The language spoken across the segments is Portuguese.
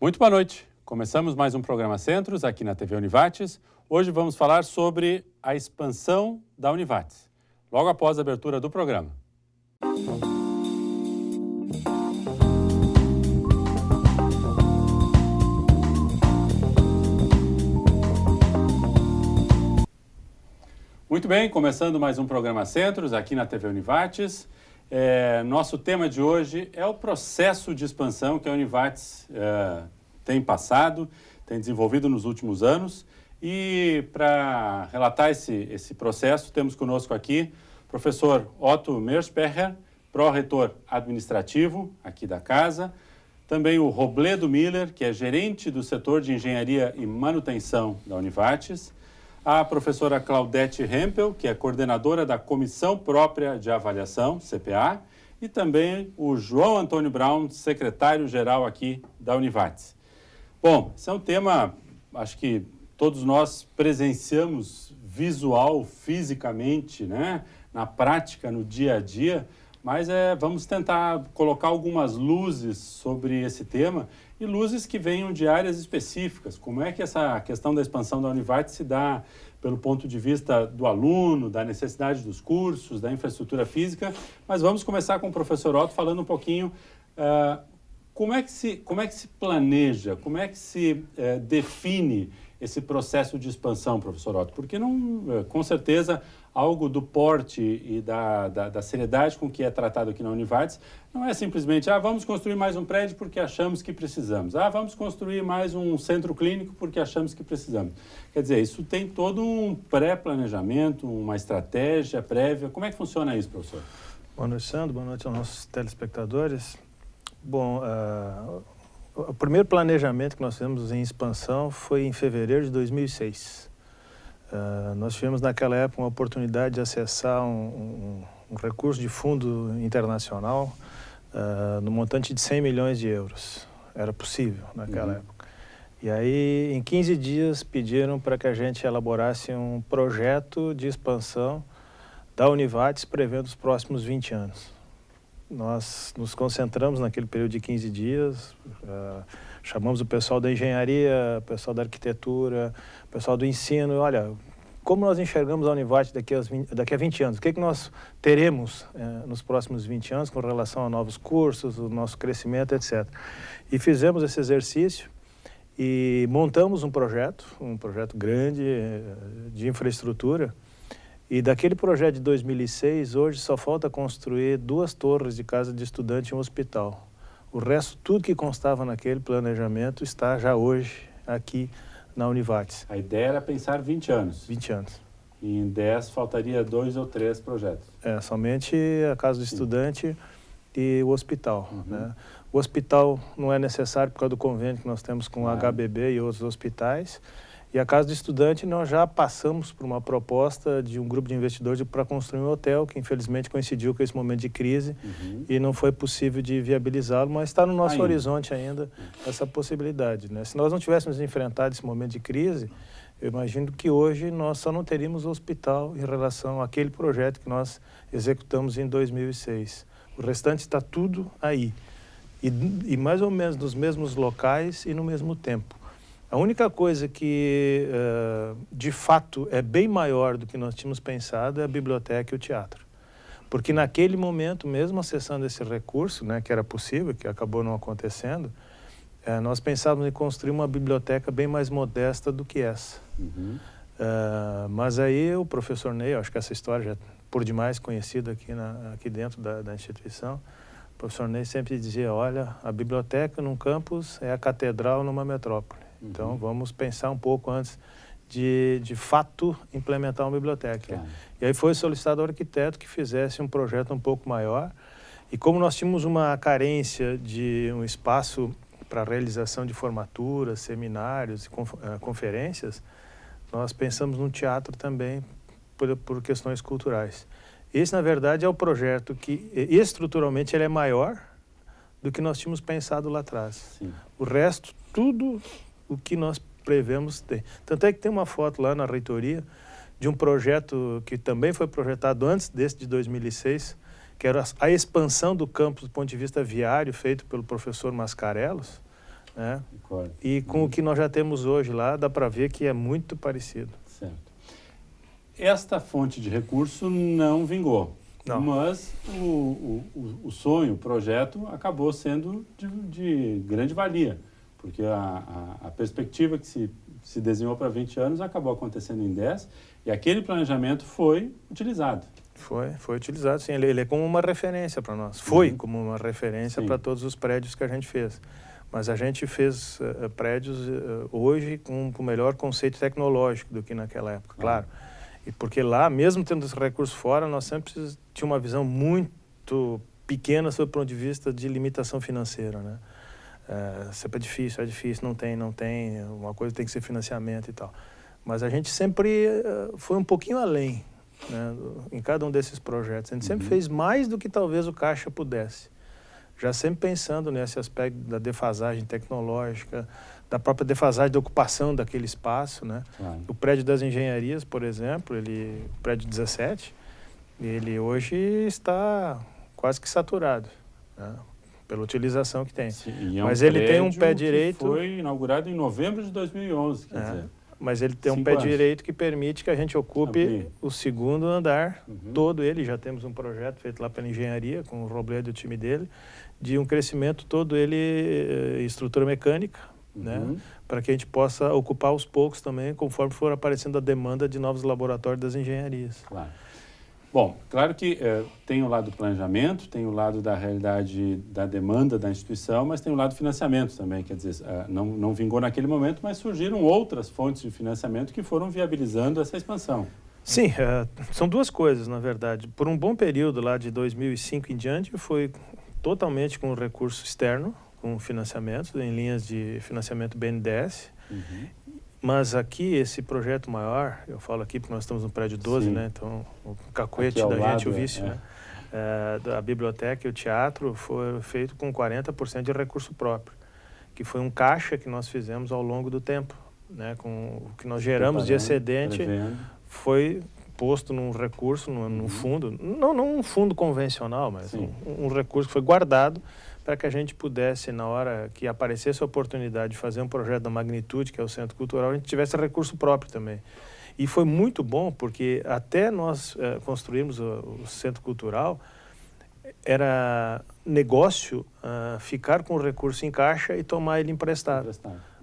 Muito boa noite. Começamos mais um programa Centros aqui na TV Univates. Hoje vamos falar sobre a expansão da Univates, logo após a abertura do programa. Muito bem, começando mais um programa Centros aqui na TV Univates. Nosso tema de hoje é o processo de expansão que a Univates tem passado, tem desenvolvido nos últimos anos. E para relatar esse processo, temos conosco aqui o professor Otto Mersperger, pró-reitor administrativo aqui da casa. Também o Robledo Miller, que é gerente do setor de engenharia e manutenção da Univates. A professora Claudete Hempel, que é coordenadora da Comissão Própria de Avaliação, CPA, e também o João Antônio Brown, secretário-geral aqui da Univates. Bom, esse é um tema, acho que todos nós presenciamos fisicamente, né? Na prática, no dia a dia, mas vamos tentar colocar algumas luzes sobre esse tema e luzes que venham de áreas específicas. Como é que essa questão da expansão da Univates se dá pelo ponto de vista do aluno, da necessidade dos cursos, da infraestrutura física. Mas vamos começar com o professor Otto falando um pouquinho como é que se planeja, como é que se define esse processo de expansão, professor Otto? Porque não, com certeza, algo do porte e da seriedade com que é tratado aqui na Univates não é simplesmente, vamos construir mais um prédio porque achamos que precisamos. Vamos construir mais um centro clínico porque achamos que precisamos. Quer dizer, isso tem todo um pré-planejamento, uma estratégia prévia. Como é que funciona isso, professor? Boa noite, Sandro. Boa noite aos nossos telespectadores. Bom, o primeiro planejamento que nós fizemos em expansão foi em fevereiro de 2006. Nós tivemos naquela época uma oportunidade de acessar um recurso de fundo internacional no montante de 100 milhões de euros. Era possível naquela época. E aí, em 15 dias, pediram para que a gente elaborasse um projeto de expansão da Univates prevendo os próximos 20 anos. Nós nos concentramos naquele período de 15 dias, chamamos o pessoal da engenharia, o pessoal da arquitetura, o pessoal do ensino. Olha, como nós enxergamos a Univates daqui a 20 anos? O que nós teremos nos próximos 20 anos com relação a novos cursos, o nosso crescimento, etc. E fizemos esse exercício e montamos um projeto grande de infraestrutura. E daquele projeto de 2006, hoje só falta construir 2 torres de casa de estudante e um hospital. O resto, tudo que constava naquele planejamento está já hoje aqui na Univates. A ideia era pensar 20 anos. 20 anos. E em 10 faltaria 2 ou 3 projetos. Somente a casa do estudante e o hospital. Né? O hospital não é necessário por causa do convênio que nós temos com o HBB e outros hospitais. E a casa do estudante, nós já passamos por uma proposta de um grupo de investidores para construir um hotel, que infelizmente coincidiu com esse momento de crise e não foi possível de viabilizá-lo, mas está no nosso horizonte ainda essa possibilidade. Né? Se nós não tivéssemos enfrentado esse momento de crise, eu imagino que hoje nós só não teríamos hospital em relação àquele projeto que nós executamos em 2006. O restante está tudo aí, e mais ou menos nos mesmos locais e no mesmo tempo. A única coisa que, de fato, é bem maior do que nós tínhamos pensado é a biblioteca e o teatro. Porque naquele momento, mesmo acessando esse recurso, né, que era possível, que acabou não acontecendo, nós pensávamos em construir uma biblioteca bem mais modesta do que essa. Mas aí o professor Ney, acho que essa história já é por demais conhecida aqui dentro da instituição, o professor Ney sempre dizia, olha, a biblioteca num campus é a catedral numa metrópole. Então, vamos pensar um pouco antes de fato, implementar uma biblioteca. E aí foi solicitado ao arquiteto que fizesse um projeto um pouco maior. E como nós tínhamos uma carência de um espaço para realização de formaturas, seminários e conferências, nós pensamos num teatro também por questões culturais. Esse, na verdade, é o projeto que, estruturalmente, ele é maior do que nós tínhamos pensado lá atrás. O resto, tudo o que nós prevemos tem. Tanto é que tem uma foto lá na reitoria de um projeto que também foi projetado antes desse de 2006, que era a expansão do campus do ponto de vista viário, feito pelo professor Mascarelos, né? Concordo. E com o que nós já temos hoje lá, dá para ver que é muito parecido. Certo. Esta fonte de recurso não vingou, Não. mas o sonho, o projeto, acabou sendo de grande valia, porque a perspectiva que se desenhou para 20 anos acabou acontecendo em 10, e aquele planejamento foi utilizado. Foi utilizado, sim. Ele é como uma referência para nós. Foi como uma referência para todos os prédios que a gente fez. Mas a gente fez prédios hoje com o melhor conceito tecnológico do que naquela época, claro. E porque lá, mesmo tendo esse recurso fora, nós sempre tínhamos uma visão muito pequena sob o ponto de vista de limitação financeira, né? Sempre é difícil, não tem, uma coisa tem que ser financiamento e tal. Mas a gente sempre foi um pouquinho além, né, em cada um desses projetos. A gente sempre fez mais do que talvez o Caixa pudesse. Já sempre pensando nesse aspecto da defasagem tecnológica, da própria defasagem da ocupação daquele espaço, né? Claro. O prédio das engenharias, por exemplo, o prédio 17, ele hoje está quase que saturado, né, pela utilização que tem. Sim, mas ele tem um pé direito... Foi inaugurado em novembro de 2011, quer dizer... Mas ele tem um pé direito que permite que a gente ocupe o segundo andar, todo ele. Já temos um projeto feito lá pela engenharia, com o Robledo e o time dele, de um crescimento todo ele estrutura mecânica, né, para que a gente possa ocupar aos poucos também, conforme for aparecendo a demanda de novos laboratórios das engenharias. Claro. Bom, claro que tem o lado do planejamento, tem o lado da realidade da demanda da instituição, mas tem o lado do financiamento também, quer dizer, não vingou naquele momento, mas surgiram outras fontes de financiamento que foram viabilizando essa expansão. Sim, são duas coisas, na verdade. Por um bom período, lá de 2005 em diante, foi totalmente com recurso externo, com financiamento, em linhas de financiamento BNDES. Mas aqui, esse projeto maior, eu falo aqui porque nós estamos no prédio 12, né? Então, o cacuete da gente, o vício, né? Da biblioteca e o teatro foi feito com 40% de recurso próprio, que foi um caixa que nós fizemos ao longo do tempo, né? Com o que nós geramos de excedente, foi posto num recurso, num fundo, não um fundo convencional, mas um recurso que foi guardado para que a gente pudesse, na hora que aparecesse a oportunidade de fazer um projeto da magnitude, que é o Centro Cultural, a gente tivesse recurso próprio também. E foi muito bom, porque até nós construirmos o Centro Cultural, era negócio ficar com o recurso em caixa e tomar ele emprestado.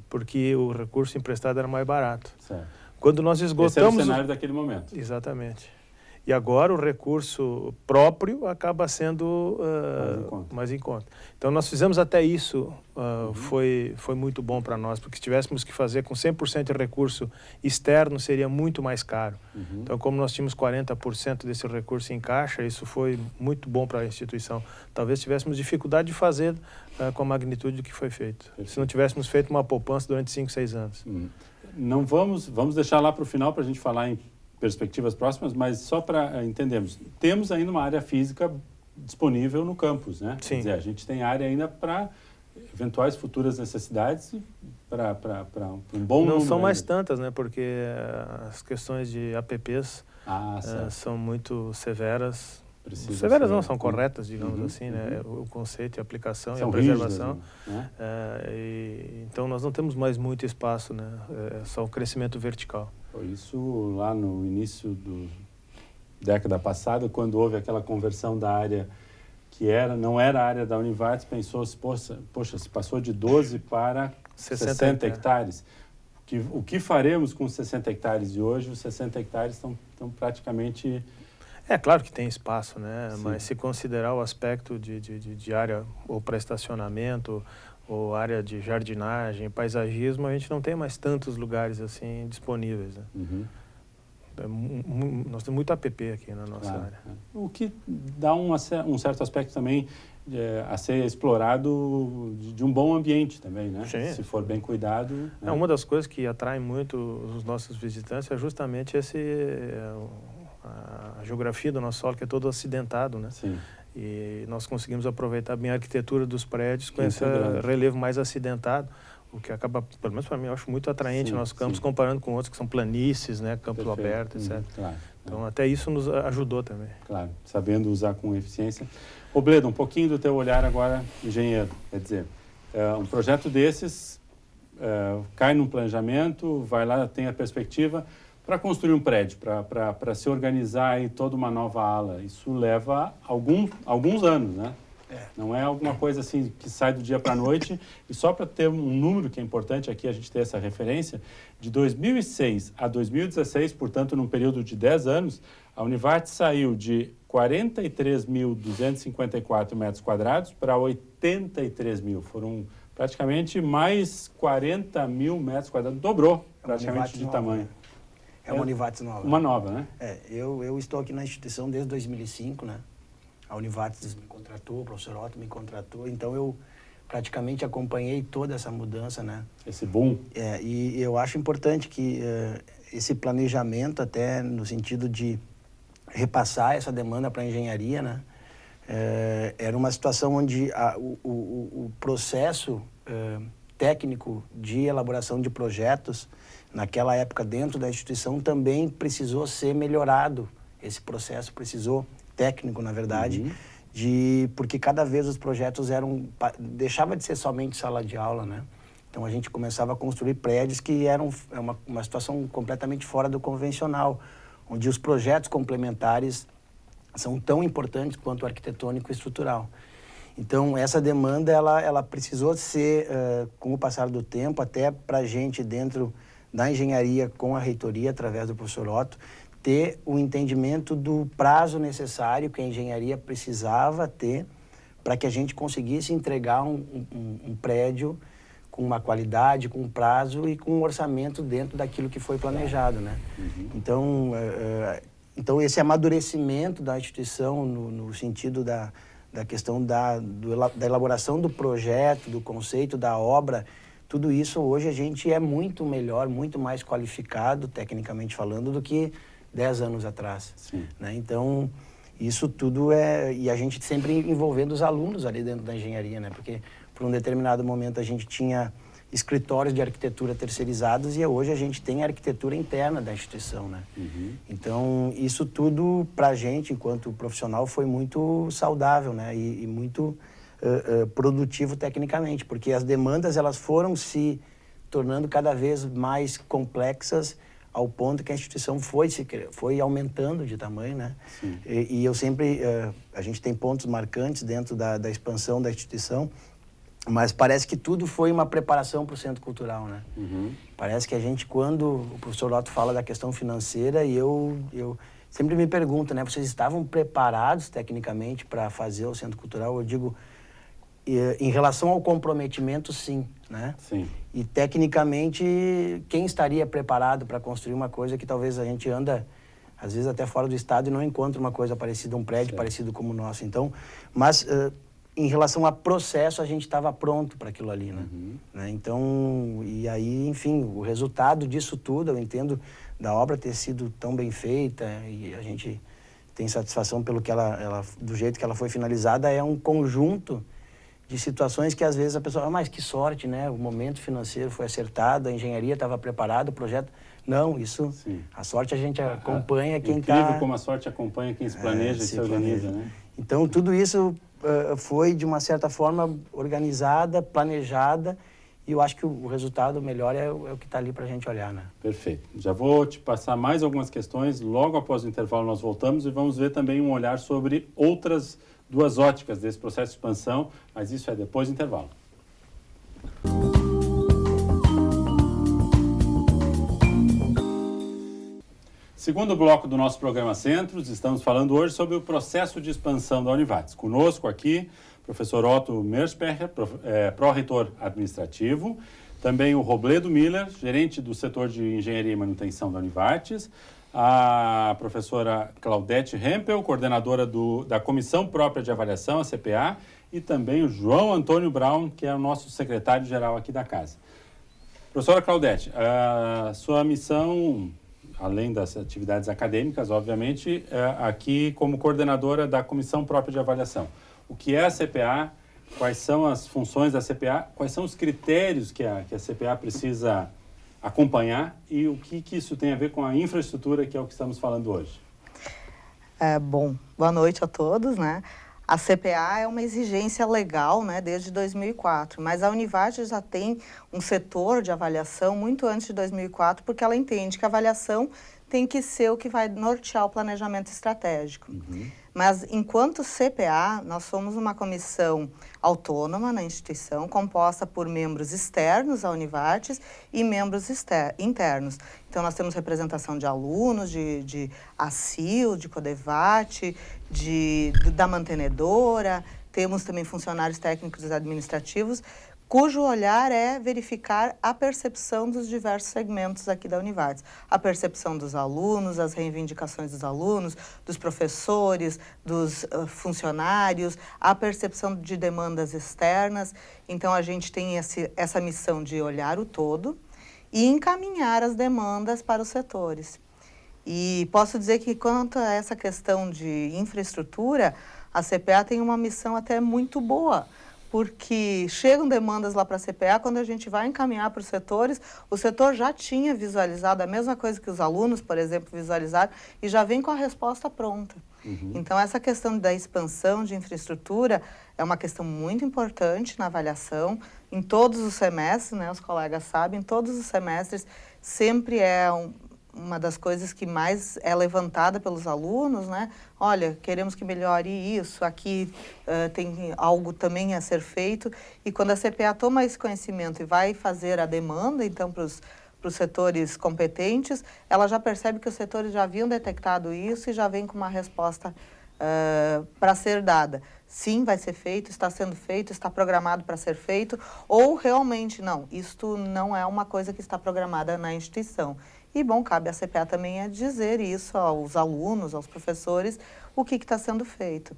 Porque o recurso emprestado era mais barato. Certo. Quando nós esgotamos... Esse era o cenário daquele momento. Exatamente. E agora o recurso próprio acaba sendo mais em conta. Então nós fizemos até isso, foi muito bom para nós, porque se tivéssemos que fazer com 100% de recurso externo seria muito mais caro. Então como nós tínhamos 40% desse recurso em caixa, isso foi muito bom para a instituição. Talvez tivéssemos dificuldade de fazer com a magnitude do que foi feito, se não tivéssemos feito uma poupança durante 5, 6 anos. Não vamos deixar lá para o final para a gente falar em perspectivas próximas, mas só para entendermos, temos ainda uma área física disponível no campus, né? Sim. Quer dizer, a gente tem área ainda para eventuais futuras necessidades, para um bom número. Não são mais ainda. tantas, né? Porque as questões de APPs são muito severas. Severas não, são corretas, digamos assim, né? O conceito, a aplicação e a preservação. Rígidas, né? Então, nós não temos mais muito espaço, né? É só o crescimento vertical. Isso lá no início da década passada, quando houve aquela conversão da área que não era a área da Univates, pensou-se, poxa, se passou de 12 para 60 hectares. O que faremos com os 60 hectares? E hoje os 60 hectares estão praticamente... É claro que tem espaço, né? Sim. Mas se considerar o aspecto de área ou para estacionamento, ou área de jardinagem, paisagismo, a gente não tem mais tantos lugares assim disponíveis, né? Nós temos muito APP aqui na nossa área. O que dá um certo aspecto também a ser explorado de um bom ambiente também, né? Sim. Se for bem cuidado. Né? Uma das coisas que atrai muito os nossos visitantes é justamente a geografia do nosso solo, que é todo acidentado, né? Sim. E nós conseguimos aproveitar bem a arquitetura dos prédios com esse relevo mais acidentado, o que acaba, pelo menos para mim, eu acho muito atraente nossos campos, comparando com outros que são planícies, né, campos abertos, etc. Claro. Então, até isso nos ajudou também. Claro, sabendo usar com eficiência. Robledo, um pouquinho do teu olhar agora, engenheiro, quer dizer, Um projeto desses cai num planejamento, vai lá, tem a perspectiva para construir um prédio, para se organizar em toda uma nova ala. Isso leva alguns anos, né? Não é alguma coisa assim que sai do dia para a noite. E só para ter um número que é importante aqui a gente ter essa referência, de 2006 a 2016, portanto, num período de 10 anos, a Univate saiu de 43.254 metros quadrados para 83 mil. Foram praticamente mais 40 mil metros quadrados. Dobrou praticamente de tamanho. É uma Univates nova. Uma nova, né? Eu estou aqui na instituição desde 2005, né? A Univates me contratou, o professor Otto me contratou, então eu praticamente acompanhei toda essa mudança, né? Esse boom. E eu acho importante que esse planejamento, até no sentido de repassar essa demanda para a engenharia, né? Era uma situação onde o processo técnico de elaboração de projetos, naquela época dentro da instituição, também precisou ser melhorado. Esse processo precisou, técnico na verdade, porque cada vez os projetos deixava de ser somente sala de aula, né? Então a gente começava a construir prédios que eram uma situação completamente fora do convencional, onde os projetos complementares são tão importantes quanto o arquitetônico e estrutural. Então, essa demanda, ela precisou ser, com o passar do tempo, até para a gente dentro da engenharia, com a reitoria, através do professor Otto, ter o entendimento do prazo necessário que a engenharia precisava ter para que a gente conseguisse entregar um prédio com uma qualidade, com um prazo e com um orçamento dentro daquilo que foi planejado, né? Então, esse amadurecimento da instituição no sentido da questão da elaboração do projeto, do conceito, da obra, tudo isso hoje a gente é muito melhor, muito mais qualificado, tecnicamente falando, do que 10 anos atrás. Né? Então, isso tudo e a gente sempre envolvendo os alunos ali dentro da engenharia, né? Porque por um determinado momento a gente tinha escritórios de arquitetura terceirizados e hoje a gente tem a arquitetura interna da instituição, né? Então, isso tudo para a gente, enquanto profissional, foi muito saudável, né? E muito produtivo tecnicamente, porque as demandas elas foram se tornando cada vez mais complexas ao ponto que a instituição foi aumentando de tamanho, né? E eu sempre... a gente tem pontos marcantes dentro da expansão da instituição, mas parece que tudo foi uma preparação para o Centro Cultural, né? Parece que a gente, quando o professor Otto fala da questão financeira, e eu sempre me pergunto, né? Vocês estavam preparados tecnicamente para fazer o Centro Cultural? Eu digo, em relação ao comprometimento, sim, né? E tecnicamente, quem estaria preparado para construir uma coisa que talvez a gente anda, às vezes até fora do estado, e não encontra uma coisa parecida, um prédio parecido como o nosso. Então, mas... em relação a processo, a gente estava pronto para aquilo ali, né? Então, e aí, enfim, o resultado disso tudo, eu entendo da obra ter sido tão bem feita e a gente tem satisfação pelo que do jeito que ela foi finalizada, é um conjunto de situações que às vezes a pessoa, mas que sorte, né? O momento financeiro foi acertado, a engenharia estava preparada, o projeto... Não, isso, a sorte a gente acompanha quem está... Incrível como a sorte acompanha quem se planeja e se organiza, né? Então, tudo isso foi, de uma certa forma, organizada, planejada, e eu acho que o resultado melhor é o que está ali para a gente olhar, né? Perfeito. Já vou te passar mais algumas questões. Logo após o intervalo nós voltamos e vamos ver também um olhar sobre outras duas óticas desse processo de expansão, mas isso é depois do intervalo. Segundo bloco do nosso programa Centros, estamos falando hoje sobre o processo de expansão da Univates. Conosco aqui, professor Otto Mersperger, pró-reitor administrativo, também o Robledo Miller, gerente do setor de engenharia e manutenção da Univates, a professora Claudete Hempel, coordenadora da Comissão Própria de Avaliação, a CPA, e também o João Antônio Braun, que é o nosso secretário-geral aqui da casa. Professora Claudete, a sua missão... além das atividades acadêmicas, obviamente, aqui como coordenadora da Comissão Própria de Avaliação. O que é a CPA? Quais são as funções da CPA? Quais são os critérios que a CPA precisa acompanhar? E o que isso tem a ver com a infraestrutura, que é o que estamos falando hoje? Bom, boa noite a todos, né? A CPA é uma exigência legal, né, desde 2004, mas a Univarte já tem um setor de avaliação muito antes de 2004, porque ela entende que a avaliação tem que ser o que vai nortear o planejamento estratégico. Mas, enquanto CPA, nós somos uma comissão autônoma na instituição, composta por membros externos à Univartes e membros internos. Então, nós temos representação de alunos, de ACIL, de CODEVAT, da mantenedora, temos também funcionários técnicos e administrativos, cujo olhar é verificar a percepção dos diversos segmentos aqui da Univartes. A percepção dos alunos, as reivindicações dos alunos, dos professores, dos funcionários, a percepção de demandas externas. Então, a gente tem essa missão de olhar o todo e encaminhar as demandas para os setores. E posso dizer que, quanto a essa questão de infraestrutura, a CPA tem uma missão até muito boa, porque chegam demandas lá para a CPA, quando a gente vai encaminhar para os setores, o setor já tinha visualizado a mesma coisa que os alunos, por exemplo, visualizaram, e já vem com a resposta pronta. Então, essa questão da expansão de infraestrutura é uma questão muito importante na avaliação, em todos os semestres, né, os colegas sabem, em todos os semestres sempre é uma das coisas que mais é levantada pelos alunos, né? Olha, queremos que melhore isso, aqui tem algo também a ser feito. E quando a CPA toma esse conhecimento e vai fazer a demanda, então, para os setores competentes, ela já percebe que os setores já haviam detectado isso e já vem com uma resposta para ser dada. Sim, vai ser feito, está sendo feito, está programado para ser feito, ou realmente não, isto não é uma coisa que está programada na instituição. E, bom, cabe à CPA também dizer isso aos alunos, aos professores, o que está sendo feito.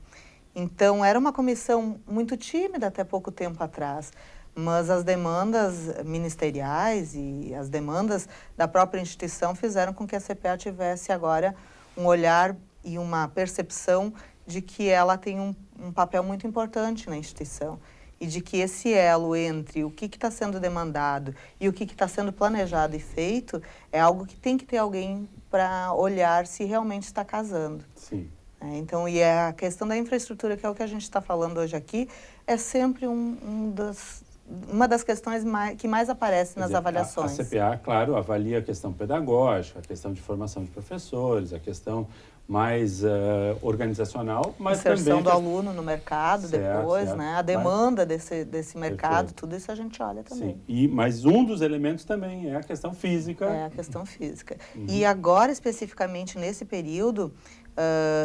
Então, era uma comissão muito tímida até pouco tempo atrás, mas as demandas ministeriais e as demandas da própria instituição fizeram com que a CPA tivesse agora um olhar e uma percepção de que ela tem um papel muito importante na instituição. E de que esse elo entre o que está sendo demandado e o que está sendo planejado e feito é algo que tem que ter alguém para olhar se realmente está casando. Sim. Então, e a questão da infraestrutura, que é o que a gente está falando hoje aqui, é sempre uma das questões que mais aparece nas avaliações. A CPA, claro, avalia a questão pedagógica, a questão de formação de professores, a questão mais organizacional, mas inserção também do aluno no mercado depois, certo. Né? A demanda desse mercado, Perfeito. Tudo isso a gente olha também. Sim. Mas um dos elementos também é a questão física. É a questão física. E agora, especificamente nesse período,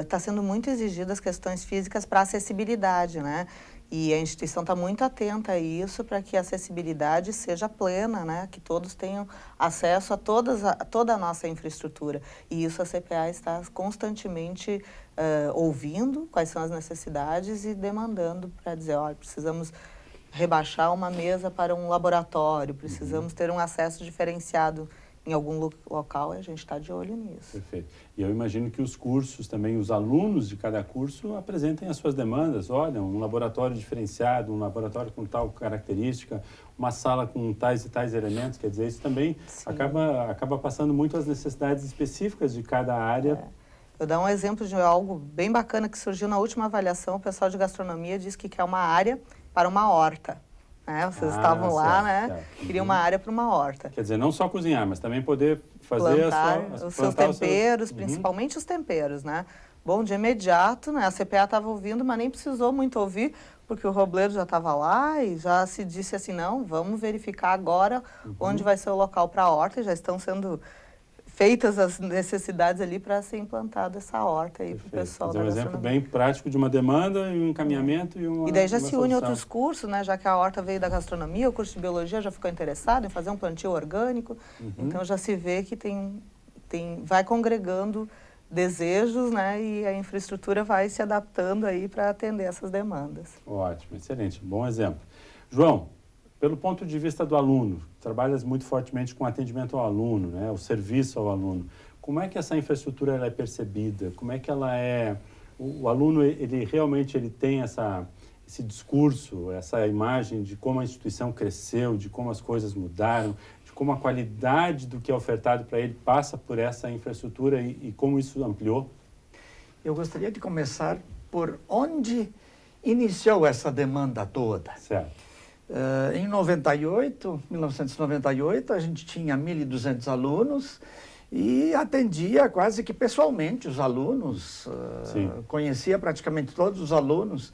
está sendo muito exigidas as questões físicas para acessibilidade, né? E a instituição está muito atenta a isso para que a acessibilidade seja plena, né? Que todos tenham acesso a toda a nossa infraestrutura. E isso a CPA está constantemente ouvindo quais são as necessidades e demandando para dizer, olha, precisamos rebaixar uma mesa para um laboratório, precisamos ter um acesso diferenciado em algum local, e a gente está de olho nisso. Perfeito. E eu imagino que os cursos também, os alunos de cada curso apresentem as suas demandas. Olha, um laboratório diferenciado, um laboratório com tal característica, uma sala com tais e tais elementos. Quer dizer, isso também acaba passando muito as necessidades específicas de cada área. Eu dar um exemplo de algo bem bacana que surgiu na última avaliação. O pessoal de gastronomia disse que quer uma área para uma horta. Vocês estavam lá, né? Certo. Queriam uma área para uma horta. Quer dizer, não só cozinhar, mas também poder fazer plantar os seus temperos, principalmente os temperos, né? Bom, de imediato, né? A CPA estava ouvindo, mas nem precisou muito ouvir, porque o robleiro já estava lá e já se disse assim, não, vamos verificar agora onde vai ser o local para a horta, e já estão sendo feitas as necessidades ali para ser implantada essa horta aí para o pessoal da gastronomia. Um exemplo bem prático de uma demanda e um encaminhamento e uma E daí já se une solução. outros cursos, né? Já que a horta veio da gastronomia, o curso de biologia já ficou interessado em fazer um plantio orgânico. Então já se vê que vai congregando desejos, né? E a infraestrutura vai se adaptando aí para atender essas demandas. Ótimo, excelente, bom exemplo. João, pelo ponto de vista do aluno, trabalhas muito fortemente com atendimento ao aluno, né? O serviço ao aluno. Como é que essa infraestrutura ela é percebida? Como é que ela é... O aluno, ele realmente tem esse discurso, essa imagem de como a instituição cresceu, de como as coisas mudaram, de como a qualidade do que é ofertado para ele passa por essa infraestrutura e como isso ampliou? Eu gostaria de começar por onde iniciou essa demanda toda? Certo. Em 1998, a gente tinha 1.200 alunos e atendia quase que pessoalmente os alunos, conhecia praticamente todos os alunos.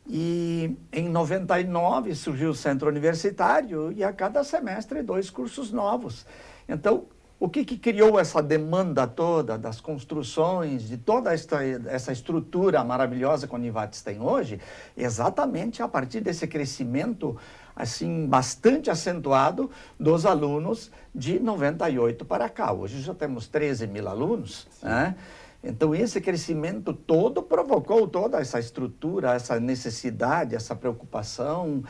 E em 99 surgiu o Centro Universitário e a cada semestre 2 cursos novos. Então, o que criou essa demanda toda das construções, de toda essa estrutura maravilhosa que a Univates tem hoje? Exatamente a partir desse crescimento assim, bastante acentuado dos alunos de 98 para cá. Hoje já temos 13 mil alunos, né? Então, esse crescimento todo provocou toda essa estrutura, essa necessidade, essa preocupação,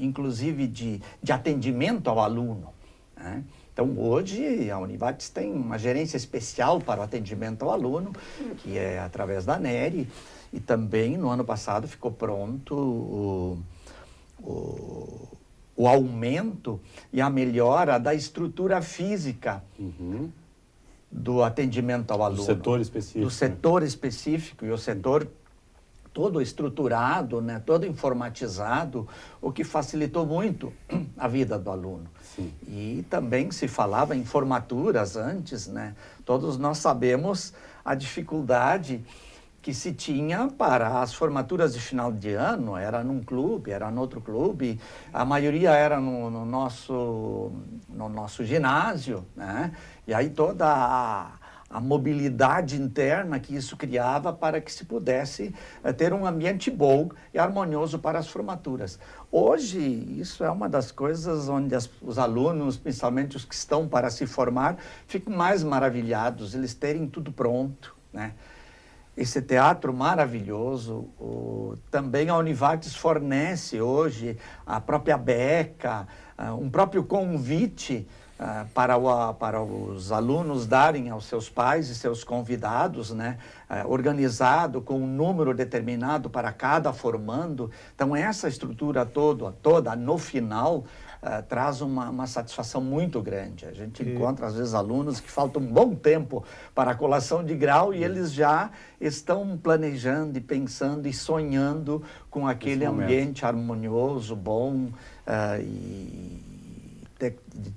inclusive de atendimento ao aluno, né? Então, hoje, a Univates tem uma gerência especial para o atendimento ao aluno, que é através da NERI, e também, no ano passado, ficou pronto o aumento e a melhora da estrutura física do atendimento ao aluno. Do setor específico. Do setor específico, e o setor todo estruturado, né, todo informatizado, o que facilitou muito a vida do aluno. Sim. E também se falava em formaturas antes, né? Todos nós sabemos a dificuldade que se tinha para as formaturas de final de ano, era num clube, era no outro clube, a maioria era no nosso ginásio, né? E aí toda a mobilidade interna que isso criava para que se pudesse ter um ambiente bom e harmonioso para as formaturas. Hoje, isso é uma das coisas onde os alunos, principalmente os que estão para se formar, ficam mais maravilhados, eles terem tudo pronto, né? Esse teatro maravilhoso, também a Univates fornece hoje a própria beca, um próprio convite para os alunos darem aos seus pais e seus convidados, né, organizado com um número determinado para cada formando. Então, essa estrutura toda no final, traz uma satisfação muito grande. A gente encontra, às vezes, alunos que faltam um bom tempo para a colação de grau e eles já estão planejando e pensando e sonhando com aquele ambiente harmonioso, bom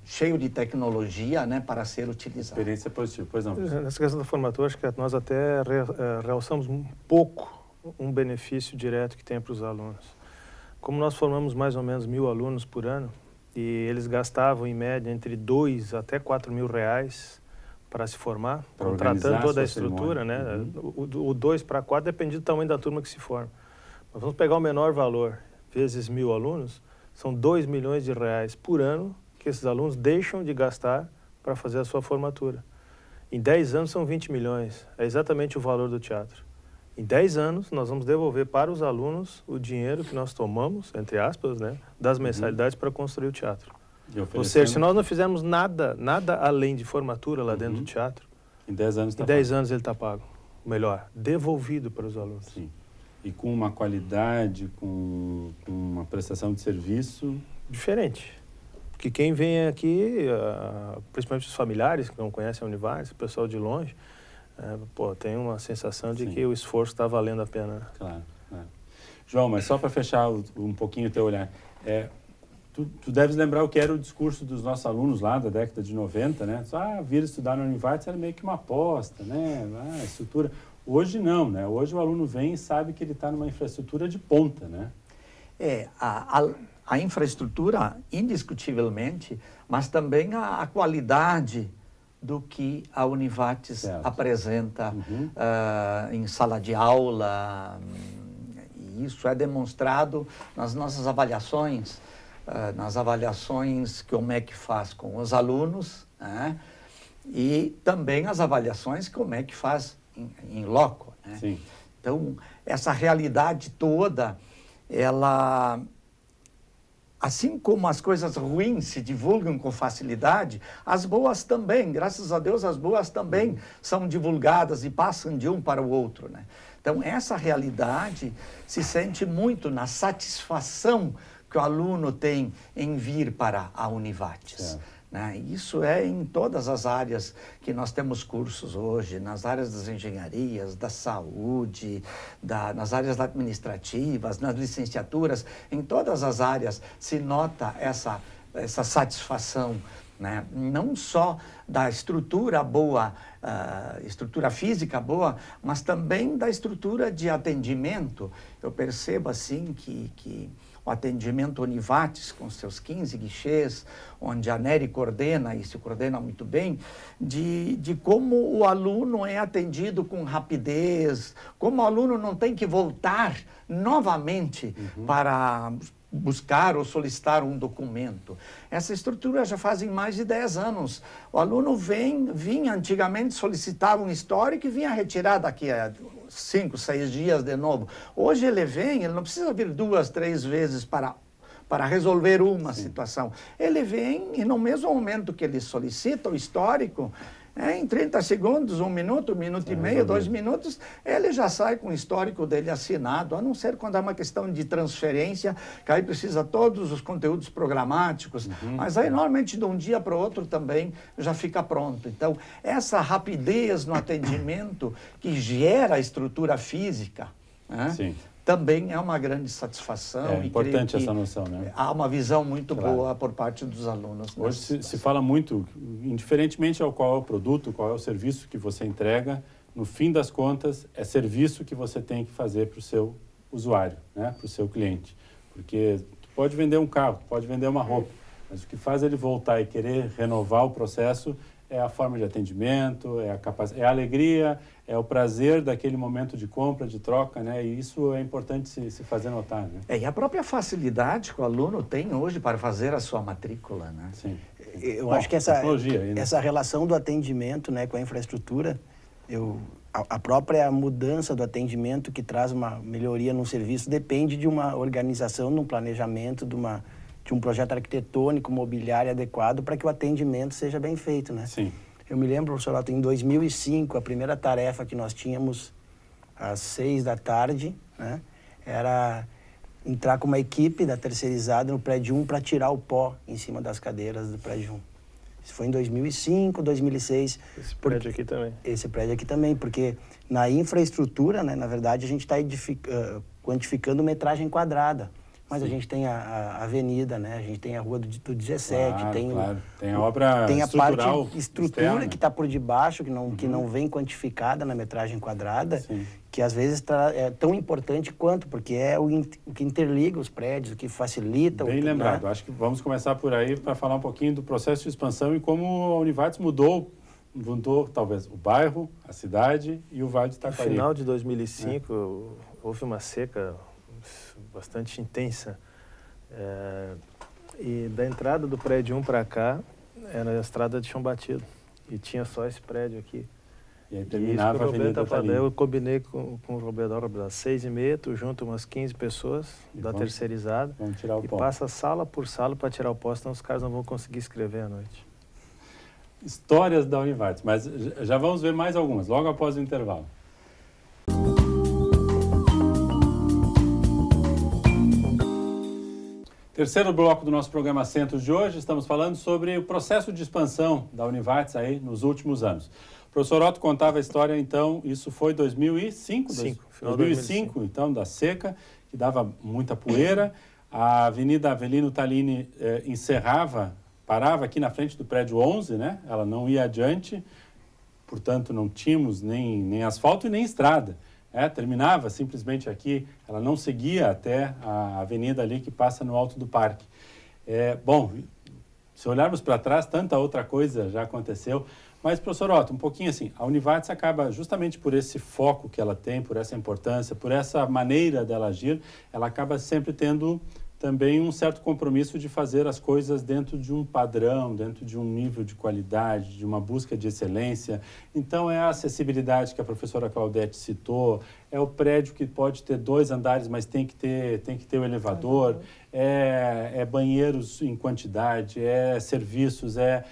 cheio de tecnologia, né, para ser utilizado. Experiência positiva, pois não. Nessa questão da formatura, acho que nós até realçamos um pouco um benefício direto que tem para os alunos. Como nós formamos mais ou menos 1.000 alunos por ano, e eles gastavam em média entre 2 até 4 mil reais para se formar, contratando toda a estrutura, né? O 2 para 4 depende do tamanho da turma que se forma. Nós vamos pegar o menor valor, vezes 1.000 alunos, são 2 milhões de reais por ano que esses alunos deixam de gastar para fazer a sua formatura. Em 10 anos são 20 milhões, é exatamente o valor do teatro. Em 10 anos, nós vamos devolver para os alunos o dinheiro que nós tomamos, entre aspas, né, das mensalidades para construir o teatro. Ou seja, se nós não fizermos nada além de formatura lá dentro do teatro, em 10 anos ele está pago. Melhor, devolvido para os alunos. Sim. E com uma qualidade, com uma prestação de serviço... Diferente. Porque quem vem aqui, principalmente os familiares que não conhecem a Univates, o pessoal de longe, tem uma sensação de que o esforço está valendo a pena. Claro. João, mas só para fechar um pouquinho o teu olhar, tu deves lembrar o que era o discurso dos nossos alunos lá da década de 90, né? Vir estudar na Univates era meio que uma aposta, né? Estrutura. Hoje não, né? Hoje o aluno vem e sabe que ele está numa infraestrutura de ponta, né? A infraestrutura, indiscutivelmente, mas também a qualidade do que a Univates apresenta em sala de aula. E isso é demonstrado nas nossas avaliações, nas avaliações que o MEC faz com os alunos, né? E também as avaliações que o MEC faz em loco, né? Sim. Então, essa realidade toda, ela... Assim como as coisas ruins se divulgam com facilidade, as boas também, graças a Deus, as boas também são divulgadas e passam de um para o outro, né? Então, essa realidade se sente muito na satisfação que o aluno tem em vir para a Univates. né? Isso é em todas as áreas que nós temos cursos hoje, nas áreas das engenharias, da saúde, nas áreas administrativas, nas licenciaturas, em todas as áreas se nota essa satisfação, né? Não só da estrutura boa, estrutura física boa, mas também da estrutura de atendimento. Eu percebo assim que o atendimento Univates, com seus 15 guichês, onde a Nery coordena, e se coordena muito bem, de como o aluno é atendido com rapidez, como o aluno não tem que voltar novamente para buscar ou solicitar um documento. Essa estrutura já fazem mais de 10 anos. O aluno vinha antigamente, solicitava um histórico e vinha retirar daqui a 5, 6 dias de novo. Hoje ele não precisa vir 2, 3 vezes para resolver uma situação. Ele vem e no mesmo momento que ele solicita o histórico, em 30 segundos, 1 minuto, 1 minuto e meio, 2 minutos, ele já sai com o histórico dele assinado, a não ser quando é uma questão de transferência, que aí precisa todos os conteúdos programáticos, mas aí normalmente de um dia para o outro também já fica pronto. Então, essa rapidez no atendimento que gera a estrutura física, né? Sim. Também é uma grande satisfação. É importante essa noção, né? Há uma visão muito boa por parte dos alunos. Hoje se fala muito, indiferentemente ao qual é o produto, qual é o serviço que você entrega, no fim das contas, é serviço que você tem que fazer para o seu usuário, né? Para o seu cliente. Porque tu pode vender um carro, pode vender uma roupa, mas o que faz ele voltar e querer renovar o processo é a forma de atendimento, é a alegria, é o prazer daquele momento de compra, de troca, né? E isso é importante se fazer notar, né? E a própria facilidade que o aluno tem hoje para fazer a sua matrícula, né? Sim. Eu acho que essa relação do atendimento, né, com a infraestrutura, a própria mudança do atendimento que traz uma melhoria no serviço depende de uma organização, de um planejamento, de um projeto arquitetônico, mobiliário adequado para que o atendimento seja bem feito, né? Sim. Eu me lembro, professor Otto, em 2005, a primeira tarefa que nós tínhamos às 6 da tarde, né, era entrar com uma equipe da terceirizada no prédio 1 para tirar o pó em cima das cadeiras do prédio 1. Isso foi em 2005, 2006. Esse prédio aqui também. Esse prédio aqui também, porque na infraestrutura, né, na verdade, a gente está quantificando metragem quadrada. Mas a gente tem a avenida, né? A gente tem a rua do 17, claro, tem tem a obra tem a estrutural parte estrutura externa, que está por debaixo, que não vem quantificada na metragem quadrada, Sim. que às vezes é tão importante quanto, porque é o que interliga os prédios, o que facilita. Bem lembrado. Acho que vamos começar por aí para falar um pouquinho do processo de expansão e como a Univates mudou talvez o bairro, a cidade e o Vale de Taquari. No final de 2005 houve uma seca bastante intensa, e da entrada do prédio 1 para cá era a estrada de chão batido e tinha só esse prédio aqui. E aí terminava a Avenida Talim. Eu combinei com o Roberto, às 6h30, tu junta umas 15 pessoas da terceirizada tirar o pó. Passa sala por sala para tirar o pó, senão os caras não vão conseguir escrever à noite. Histórias da Univates, mas já vamos ver mais algumas, logo após o intervalo. Terceiro bloco do nosso programa Centros de hoje, estamos falando sobre o processo de expansão da Univates aí nos últimos anos. O professor Otto contava a história, então, isso foi 2005? 2005, então, da seca, que dava muita poeira. A Avenida Avelino Tallini parava aqui na frente do prédio 11, né? Ela não ia adiante, portanto, não tínhamos nem asfalto e nem estrada. Terminava simplesmente aqui, ela não seguia até a avenida ali que passa no alto do parque. Bom, se olharmos para trás, tanta outra coisa já aconteceu, mas, professor Otto, um pouquinho assim, a Univates acaba, justamente por esse foco que ela tem, por essa importância, por essa maneira dela agir, ela acaba sempre tendo também um certo compromisso de fazer as coisas dentro de um padrão, dentro de um nível de qualidade, de uma busca de excelência. Então, é a acessibilidade que a professora Claudete citou, é o prédio que pode ter 2 andares, mas tem que ter o elevador, é banheiros em quantidade, é serviços, é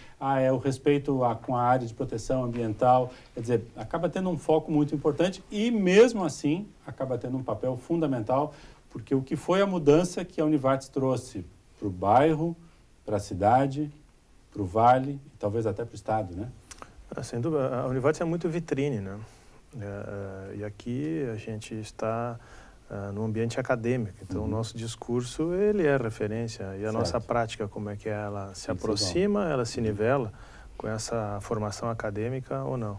o respeito com a área de proteção ambiental. Quer dizer, acaba tendo um foco muito importante e, mesmo assim, acaba tendo um papel fundamental, porque o que foi a mudança que a Univates trouxe para o bairro, para a cidade, para o Vale e talvez até para o Estado, né? Sem dúvida, a Univates é muito vitrine, né? E aqui a gente está no ambiente acadêmico, então o nosso discurso ele é referência e a nossa prática, como é que ela se aproxima, ela se nivela com essa formação acadêmica ou não.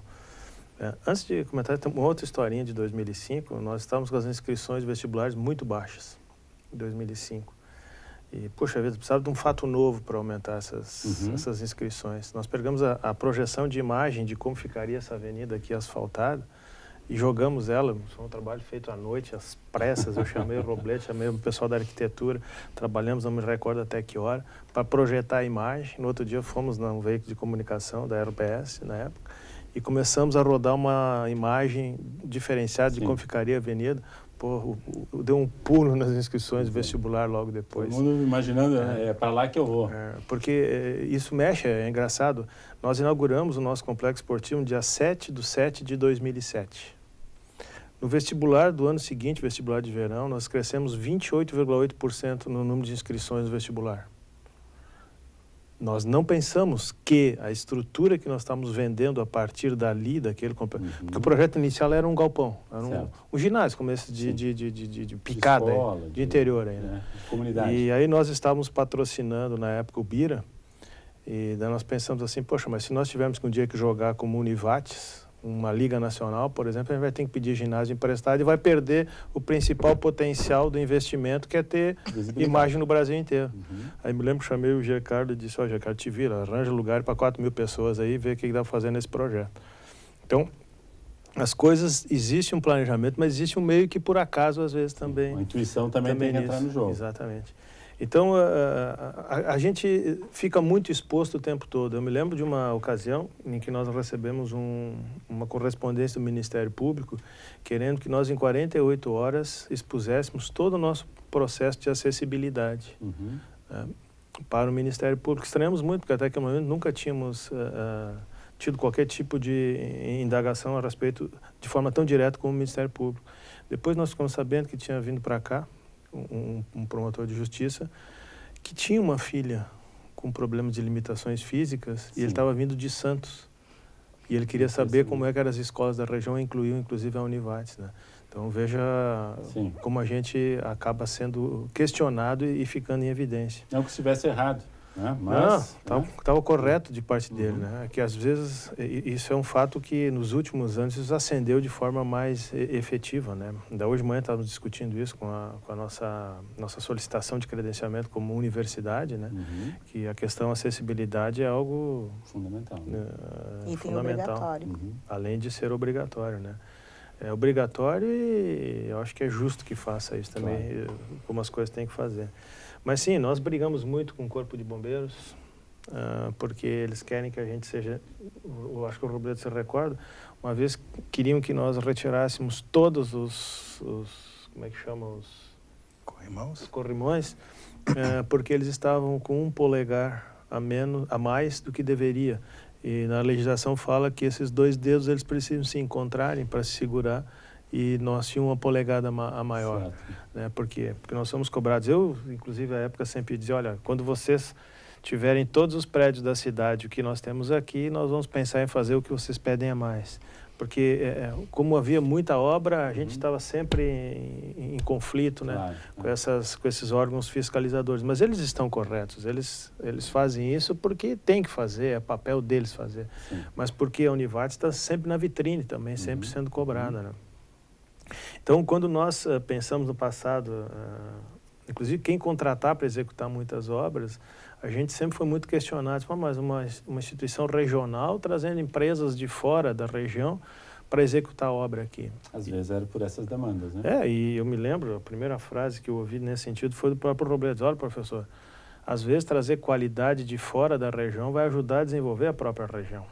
Antes de comentar, tem uma outra historinha de 2005, nós estávamos com as inscrições vestibulares muito baixas, em 2005. E, poxa vida, precisava de um fato novo para aumentar essas inscrições. Nós pegamos a projeção de imagem de como ficaria essa avenida aqui asfaltada e jogamos ela, foi um trabalho feito à noite, às pressas, eu chamei o Roblete, chamei o pessoal da arquitetura, trabalhamos, não me recordo até que hora, para projetar a imagem. No outro dia fomos num veículo de comunicação da RBS, na época, e começamos a rodar uma imagem diferenciada de como ficaria a avenida. Pô, deu um pulo nas inscrições vestibular logo depois. Todo mundo imaginando, é para lá que eu vou. Porque isso mexe, é engraçado. Nós inauguramos o nosso complexo esportivo no dia 7/7/2007. No vestibular do ano seguinte, vestibular de verão, nós crescemos 28,8% no número de inscrições no vestibular. Nós não pensamos que a estrutura que nós estamos vendendo a partir dali, daquele complexo... Porque o projeto inicial era um galpão, era um ginásio, como esse de picada, de escola, de interior aí, né? Comunidade. E aí nós estávamos patrocinando, na época, o Bira, e daí nós pensamos assim, poxa, mas se nós tivermos um dia que jogar como Univates, uma liga nacional, por exemplo, a gente vai ter que pedir ginásio emprestado e vai perder o principal potencial do investimento, que é ter imagem no Brasil inteiro. Aí me lembro que chamei o Gercardo e disse, Gercardo, te vira, arranja lugar para 4.000 pessoas aí e vê o que dá para fazer nesse projeto. Então, as coisas, existe um planejamento, mas existe um meio que por acaso, às vezes, também... A intuição também tem que entrar no jogo. Exatamente. Então, a gente fica muito exposto o tempo todo. Eu me lembro de uma ocasião em que nós recebemos uma correspondência do Ministério Público querendo que nós, em 48 horas, expuséssemos todo o nosso processo de acessibilidade para o Ministério Público. Estranhamos muito, porque até aquele momento nunca tínhamos tido qualquer tipo de indagação a respeito de forma tão direta como o Ministério Público. Depois nós ficamos sabendo que tinha vindo para cá um promotor de justiça que tinha uma filha com problemas de limitações físicas e ele estava vindo de Santos e ele queria saber como é que eram as escolas da região, incluiu inclusive a Univates, né? Então veja como a gente acaba sendo questionado e ficando em evidência. Não que estivesse errado, né? Mas estava correto de parte dele, né? Que às vezes isso é um fato que nos últimos anos isso acendeu de forma mais efetiva, né? Ainda hoje de manhã estávamos discutindo isso com a nossa solicitação de credenciamento como universidade, né? Que a questão acessibilidade é algo fundamental, obrigatório, além de ser obrigatório, né? É obrigatório e eu acho que é justo que faça isso também, como as coisas têm que fazer. Mas sim, nós brigamos muito com o Corpo de Bombeiros, porque eles querem que a gente seja, eu acho que o Robledo se recorda, uma vez queriam que nós retirássemos todos os como é que chama, os corrimões, porque eles estavam com 1 polegar a mais do que deveria. E na legislação fala que esses 2 dedos eles precisam se encontrarem para se segurar e nós tínhamos 1 polegada a maior, né? Por quê? Porque nós somos cobrados. Eu, inclusive, à época sempre dizia, olha, quando vocês tiverem todos os prédios da cidade, o que nós temos aqui, nós vamos pensar em fazer o que vocês pedem a mais. Porque, como havia muita obra, a gente estava sempre em conflito, né? Com esses órgãos fiscalizadores. Mas eles estão corretos, eles fazem isso porque tem que fazer, é papel deles fazer. Mas porque a Univates está sempre na vitrine também, sempre sendo cobrada, né? Então, quando nós pensamos no passado, inclusive quem contratar para executar muitas obras, a gente sempre foi muito questionado, mas uma instituição regional trazendo empresas de fora da região para executar a obra aqui. Às vezes era por essas demandas, né? E eu me lembro, a primeira frase que eu ouvi nesse sentido foi do próprio Robledo. Olha, professor, às vezes trazer qualidade de fora da região vai ajudar a desenvolver a própria região.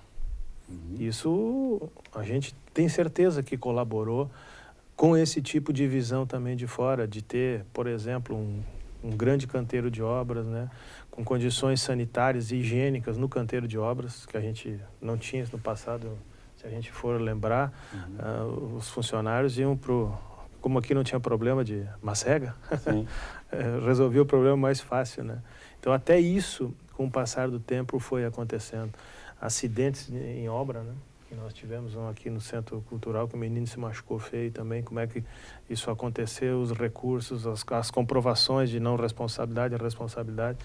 Isso a gente tem certeza que colaborou com esse tipo de visão também de fora, de ter, por exemplo, um grande canteiro de obras, né, com condições sanitárias e higiênicas no canteiro de obras, que a gente não tinha no passado. Se a gente for lembrar, os funcionários iam como aqui não tinha problema de macega, resolvia o problema mais fácil, né? Então, até isso com o passar do tempo foi acontecendo. Acidentes em obra, né? Que nós tivemos um aqui no Centro Cultural, que o menino se machucou feio também, como é que isso aconteceu, os recursos, as comprovações de não responsabilidade e responsabilidade.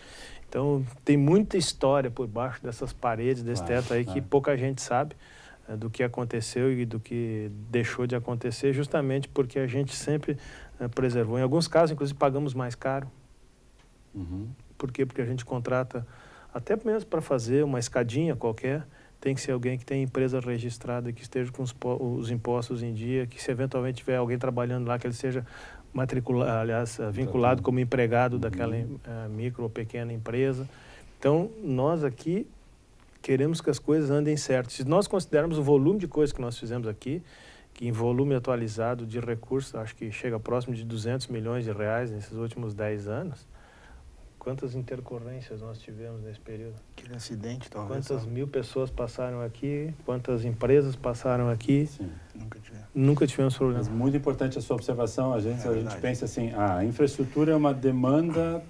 Então, tem muita história por baixo dessas paredes, desse teto aí, que pouca gente sabe do que aconteceu e do que deixou de acontecer, justamente porque a gente sempre preservou. Em alguns casos, inclusive, pagamos mais caro. Por quê? Porque a gente contrata, até mesmo para fazer uma escadinha qualquer, tem que ser alguém que tem empresa registrada, que esteja com os impostos em dia, que se eventualmente tiver alguém trabalhando lá, que ele seja matriculado, aliás, vinculado como empregado daquela micro ou pequena empresa. Então, nós aqui queremos que as coisas andem certo. Se nós considerarmos o volume de coisas que nós fizemos aqui, que em volume atualizado de recursos, acho que chega próximo de 200 milhões de reais nesses últimos 10 anos, quantas intercorrências nós tivemos nesse período? Aquele acidente, talvez. Quantas mil pessoas passaram aqui, quantas empresas passaram aqui. Sim. Nunca tivemos problema. Mas muito importante a sua observação. A gente pensa assim, a infraestrutura é uma demanda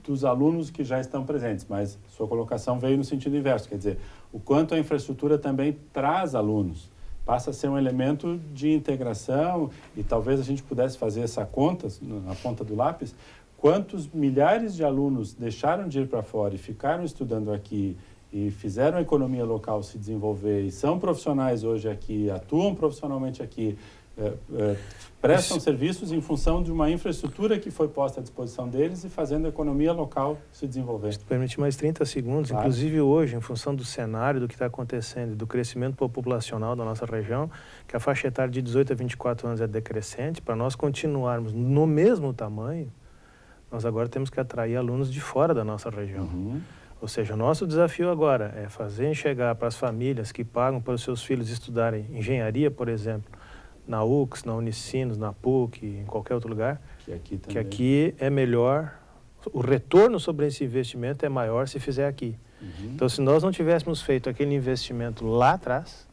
dos alunos que já estão presentes, mas sua colocação veio no sentido inverso, quer dizer, o quanto a infraestrutura também traz alunos. Passa a ser um elemento de integração e talvez a gente pudesse fazer essa conta na ponta do lápis. Quantos milhares de alunos deixaram de ir para fora e ficaram estudando aqui e fizeram a economia local se desenvolver e são profissionais hoje aqui, atuam profissionalmente aqui, prestam serviços em função de uma infraestrutura que foi posta à disposição deles e fazendo a economia local se desenvolver. Se tu permite mais 30 segundos, claro. Inclusive hoje, em função do cenário, do que está acontecendo, do crescimento populacional da nossa região, que a faixa etária de 18 a 24 anos é decrescente, para nós continuarmos no mesmo tamanho, nós agora temos que atrair alunos de fora da nossa região. Ou seja, o nosso desafio agora é fazer chegar para as famílias que pagam para os seus filhos estudarem engenharia, por exemplo, na UX, na Unicinos, na PUC, em qualquer outro lugar, que aqui é melhor, o retorno sobre esse investimento é maior se fizer aqui. Então, se nós não tivéssemos feito aquele investimento lá atrás,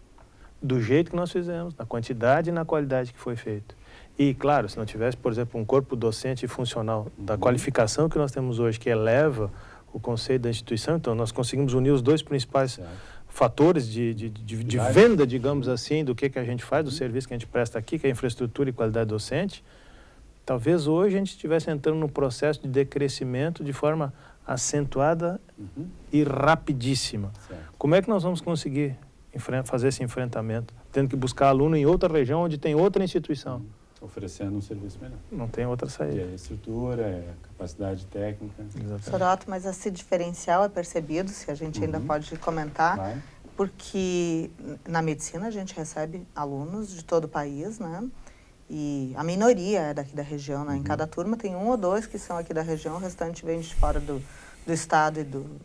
do jeito que nós fizemos, na quantidade e na qualidade que foi feito, e, claro, se não tivesse, por exemplo, um corpo docente funcional da qualificação que nós temos hoje, que eleva o conceito da instituição, então nós conseguimos unir os dois principais fatores de venda, digamos assim, do que a gente faz, do serviço que a gente presta aqui, que é infraestrutura e qualidade docente. Talvez hoje a gente estivesse entrando num processo de decrescimento de forma acentuada e rapidíssima. Como é que nós vamos conseguir fazer esse enfrentamento? Tendo que buscar aluno em outra região onde tem outra instituição. Oferecendo um serviço melhor. Não tem outra saída. E a estrutura, a capacidade técnica. Soroto, mas esse diferencial é percebido, se a gente ainda pode comentar, porque na medicina a gente recebe alunos de todo o país, né? E a minoria é daqui da região, né? Em cada turma tem 1 ou 2 que são aqui da região, o restante vem de fora do estado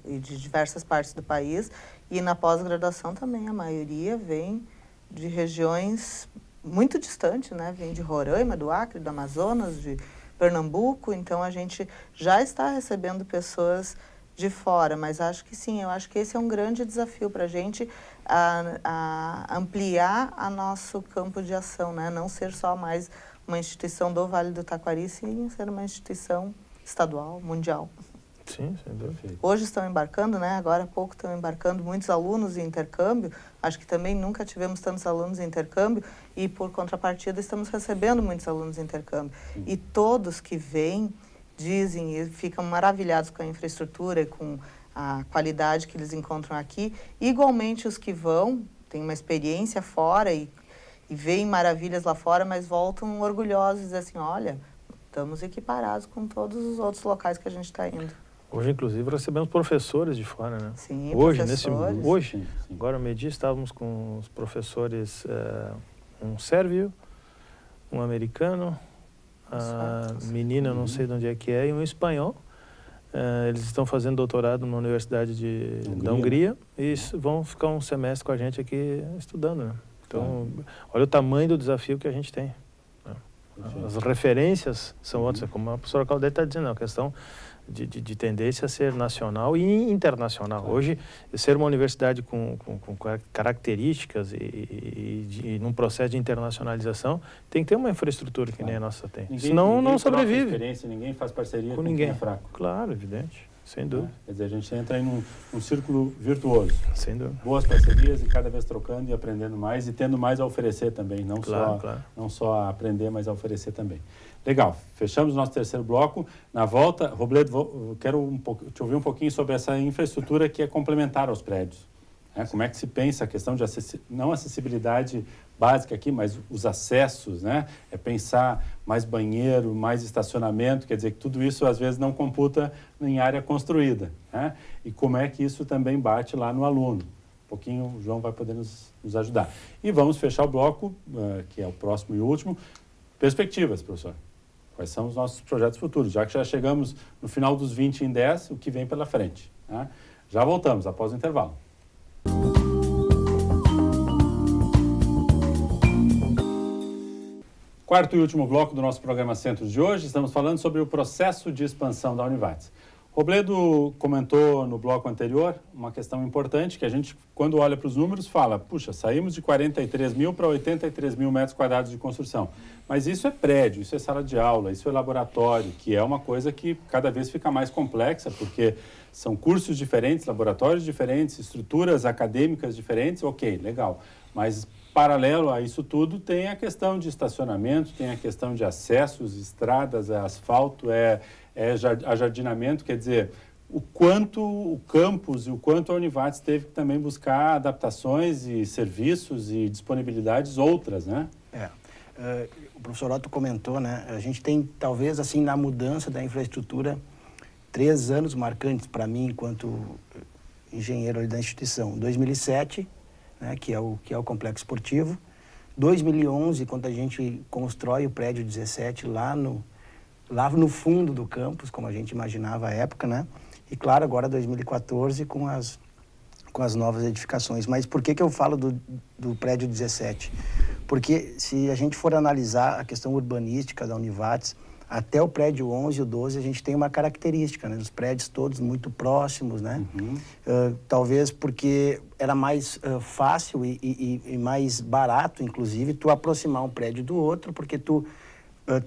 e de diversas partes do país. E na pós-graduação também a maioria vem de regiões muito distantes, né? Vem de Roraima, do Acre, do Amazonas, de Pernambuco. Então a gente já está recebendo pessoas de fora, mas acho que sim, eu acho que esse é um grande desafio para a gente, a ampliar a nosso campo de ação, né? Não ser só mais uma instituição do Vale do Taquari, sim ser uma instituição estadual, mundial. Sim, sem dúvida. Hoje estão embarcando, né? Agora há pouco estão embarcando muitos alunos em intercâmbio. Acho que também nunca tivemos tantos alunos em intercâmbio e, por contrapartida, estamos recebendo muitos alunos em intercâmbio. E todos que vêm dizem e ficam maravilhados com a infraestrutura e com a qualidade que eles encontram aqui. Igualmente os que vão, têm uma experiência fora e veem maravilhas lá fora, mas voltam orgulhosos e dizem assim, olha, estamos equiparados com todos os outros locais que a gente está indo. Hoje, inclusive, recebemos professores de fora, né? Sim, hoje, professores. Hoje, agora, ao meio-dia, estávamos com os professores, um sérvio, um americano, a menina, não sei de onde é que é, e um espanhol. Eles estão fazendo doutorado numa universidade da Hungria e vão ficar um semestre com a gente aqui estudando, né? Então, olha o tamanho do desafio que a gente tem. Né? As referências são outras, como a professora Claudete está dizendo, a questão de tendência a ser nacional e internacional. Hoje, ser uma universidade com características e num processo de internacionalização, tem que ter uma infraestrutura que nem a nossa tem. Senão não sobrevive. Ninguém faz parceria com quem é fraco. Claro, evidente. Sem dúvida. Quer dizer, a gente entra em um círculo virtuoso. Sem dúvida. Boas parcerias e cada vez trocando e aprendendo mais e tendo mais a oferecer também, não só a aprender, mas a oferecer também. Legal, fechamos nosso terceiro bloco. Na volta, Robledo, quero te ouvir um pouquinho sobre essa infraestrutura que é complementar aos prédios. Né? Como é que se pensa a questão de não acessibilidade básica aqui, mas os acessos, né? É pensar mais banheiro, mais estacionamento, quer dizer que tudo isso às vezes não computa em área construída, né? E como é que isso também bate lá no aluno. Um pouquinho o João vai poder nos ajudar. E vamos fechar o bloco, que é o próximo e último. Perspectivas, professor. Quais são os nossos projetos futuros? Já que já chegamos no final dos 20 em 10, o que vem pela frente, né? Já voltamos após o intervalo. Quarto e último bloco do nosso programa Centros de hoje, estamos falando sobre o processo de expansão da Univates. Robledo comentou no bloco anterior uma questão importante que a gente, quando olha para os números, fala, puxa, saímos de 43 mil para 83 mil metros quadrados de construção. Mas isso é prédio, isso é sala de aula, isso é laboratório, que é uma coisa que cada vez fica mais complexa, porque são cursos diferentes, laboratórios diferentes, estruturas acadêmicas diferentes, ok, legal. Mas paralelo a isso tudo, tem a questão de estacionamento, tem a questão de acessos, estradas, asfalto, ajardinamento, quer dizer, o quanto o campus e o quanto a Univates teve que também buscar adaptações e serviços e disponibilidades outras, né? O professor Otto comentou, né? A gente tem, talvez, assim, na mudança da infraestrutura, 3 anos marcantes para mim, enquanto engenheiro ali da instituição. 2007... né, que é o complexo esportivo. 2011, quando a gente constrói o prédio 17 lá no fundo do campus, como a gente imaginava à época, né? E claro, agora 2014 com as novas edificações. Mas por que eu falo do prédio 17? Porque se a gente for analisar a questão urbanística da Univates, até o prédio 11 e o 12 a gente tem uma característica, né? Os prédios todos muito próximos, né? Talvez porque era mais fácil e mais barato, inclusive, tu aproximar um prédio do outro, porque tu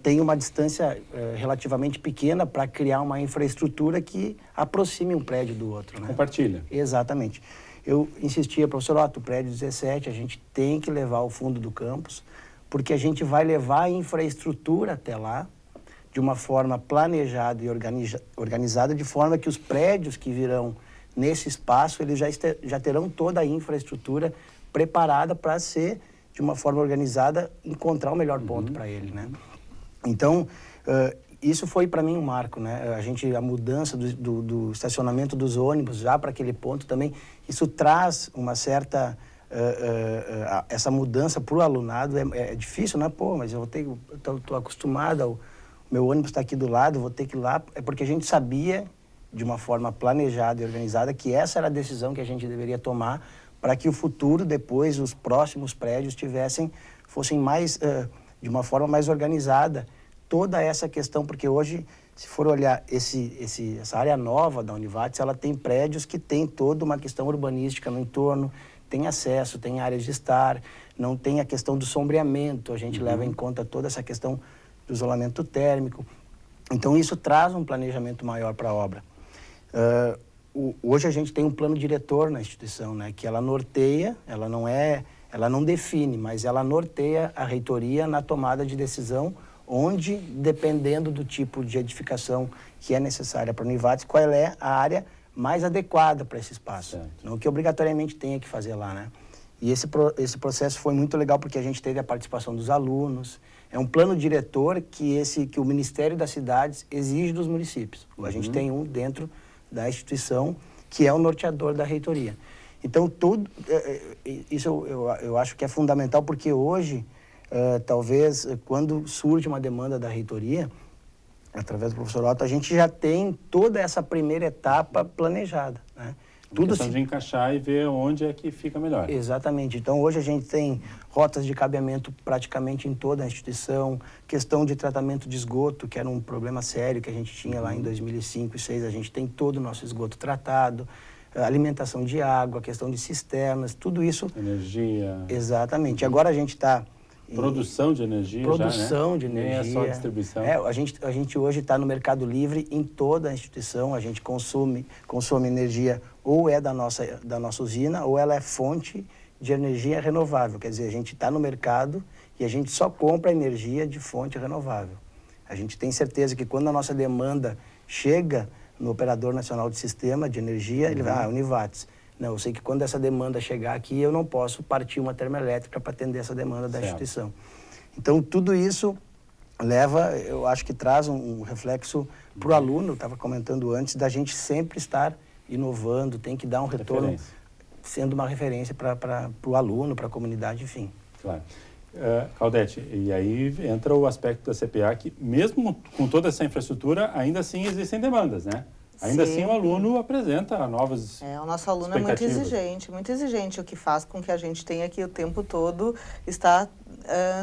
tem uma distância relativamente pequena para criar uma infraestrutura que aproxime um prédio do outro, né? Compartilha. Exatamente. Eu insistia, professor Otto, o prédio 17, a gente tem que levar ao fundo do campus, porque a gente vai levar a infraestrutura até lá, de uma forma planejada e organizada, de forma que os prédios que virão nesse espaço, eles já terão toda a infraestrutura preparada para ser, de uma forma organizada, encontrar o melhor ponto para ele, né? Então, isso foi para mim um marco, né? A mudança do estacionamento dos ônibus já para aquele ponto também, isso traz uma certa... essa mudança para o alunado é difícil, né? Pô, mas eu estou acostumado ao... Meu ônibus está aqui do lado, vou ter que ir lá. É porque a gente sabia, de uma forma planejada e organizada, que essa era a decisão que a gente deveria tomar para que o futuro, depois, os próximos prédios fossem mais, de uma forma mais organizada, toda essa questão. Porque hoje, se for olhar essa área nova da Univates, ela tem prédios que tem toda uma questão urbanística no entorno, tem acesso, tem áreas de estar, não tem a questão do sombreamento, a gente leva em conta toda essa questão do isolamento térmico. Então, isso traz um planejamento maior para a obra. Hoje a gente tem um plano diretor na instituição, né, que ela norteia, ela não define, mas ela norteia a reitoria na tomada de decisão, onde, dependendo do tipo de edificação que é necessária para a Univates, qual é a área mais adequada para esse espaço. Certo. Não que obrigatoriamente tenha que fazer lá, né? E esse processo foi muito legal porque a gente teve a participação dos alunos. É um plano diretor que o Ministério das Cidades exige dos municípios. A gente tem um dentro da instituição que é o norteador da reitoria. Então, isso eu acho que é fundamental porque hoje, talvez, quando surge uma demanda da reitoria, através do professor Otto, a gente já tem toda essa primeira etapa planejada, né? Questão de encaixar e ver onde é que fica melhor. Exatamente. Então, hoje a gente tem rotas de cabeamento praticamente em toda a instituição, questão de tratamento de esgoto, que era um problema sério que a gente tinha lá em 2005 e 2006, a gente tem todo o nosso esgoto tratado, alimentação de água, questão de cisternas, tudo isso... Energia... Exatamente. Agora a gente está Produção de energia produção já, né? de energia. Nem é só distribuição. A gente hoje está no mercado livre em toda a instituição, a gente consome energia ou é da nossa usina ou ela é fonte de energia renovável. Quer dizer, a gente está no mercado e a gente só compra energia de fonte renovável. A gente tem certeza que quando a nossa demanda chega no Operador Nacional de Sistema de Energia, ele vai, Univates. Não, eu sei que quando essa demanda chegar aqui, eu não posso partir uma termoelétrica para atender essa demanda da instituição. Então, tudo isso leva, eu acho que traz um reflexo para o aluno, eu estava comentando antes, da gente sempre estar inovando, tem que dar um retorno, sendo uma referência para o aluno, para a comunidade, enfim. Claro. Claudete, e aí entra o aspecto da CPA que, mesmo com toda essa infraestrutura, ainda assim existem demandas, né? Ainda assim o aluno apresenta novas o nosso aluno é muito exigente, o que faz com que a gente tenha que o tempo todo estar